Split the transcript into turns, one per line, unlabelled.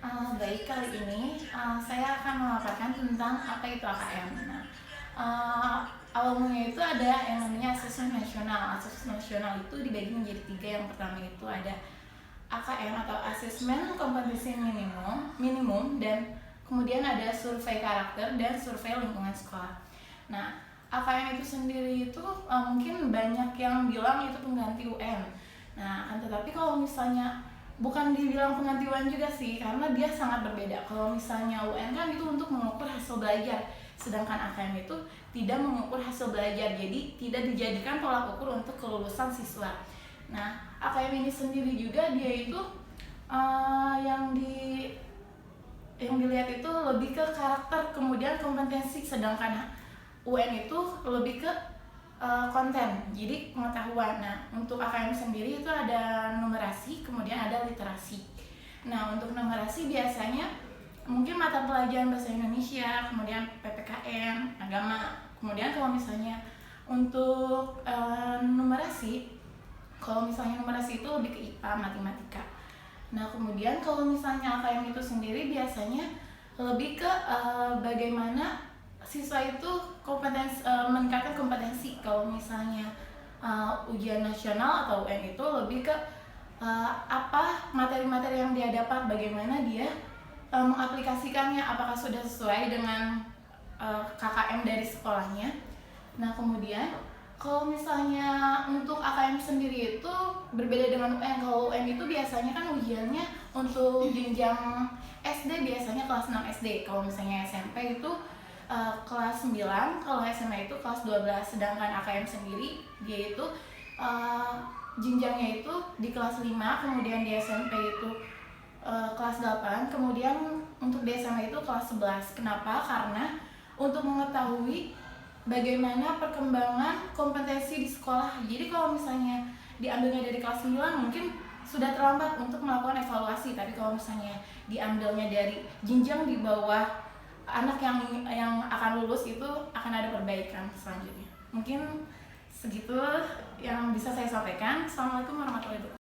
Baik, kali ini saya akan memaparkan tentang apa itu AKM. Nah, awalnya itu ada yang namanya asesmen nasional. Asesmen nasional itu dibagi menjadi tiga. Yang pertama itu ada AKM atau asesmen kompetensi minimum, dan kemudian ada survei karakter dan survei lingkungan sekolah. Nah, AKM itu sendiri itu mungkin banyak yang bilang itu pengganti UN. Nah, kan tetapi kalau misalnya bukan dibilang pengganti UN juga sih, karena dia sangat berbeda. Kalau misalnya UN kan itu untuk mengukur hasil belajar, sedangkan AKM itu tidak mengukur hasil belajar, jadi tidak dijadikan tolak ukur untuk kelulusan siswa. Nah, AKM ini sendiri juga dia itu yang dilihat itu lebih ke karakter kemudian kompetensi, sedangkan UN itu lebih ke konten, jadi pengetahuan. Nah, untuk AKM sendiri itu ada numerasi, kemudian ada literasi. Nah, untuk numerasi biasanya mungkin mata pelajaran bahasa Indonesia, kemudian PPKN, agama. Kemudian kalau misalnya untuk numerasi itu lebih ke IPA, matematika. Nah, kemudian kalau misalnya AKM itu sendiri biasanya lebih ke bagaimana siswa itu meningkatkan kompetensi. Kalau misalnya ujian nasional atau UN itu lebih ke apa materi-materi yang dia dapat, bagaimana dia mengaplikasikannya, apakah sudah sesuai dengan KKM dari sekolahnya. Nah, kemudian kalau misalnya untuk AKM sendiri itu berbeda dengan UN. Kalau UN itu biasanya kan ujiannya untuk jenjang SD biasanya kelas 6 SD. Kalau misalnya SMP itu kelas 9, kalau SMA itu kelas 12. Sedangkan AKM sendiri dia itu jenjangnya itu di kelas 5, kemudian di SMP itu kelas 8, kemudian untuk di SMA itu kelas 11. Kenapa? Karena untuk mengetahui bagaimana perkembangan kompetensi di sekolah. Jadi kalau misalnya diambilnya dari kelas 9 mungkin sudah terlambat untuk melakukan evaluasi, tapi kalau misalnya diambilnya dari jenjang di bawah anak yang akan lulus itu akan ada perbaikan selanjutnya. Mungkin segitu yang bisa saya sampaikan. Assalamualaikum warahmatullahi wabarakatuh.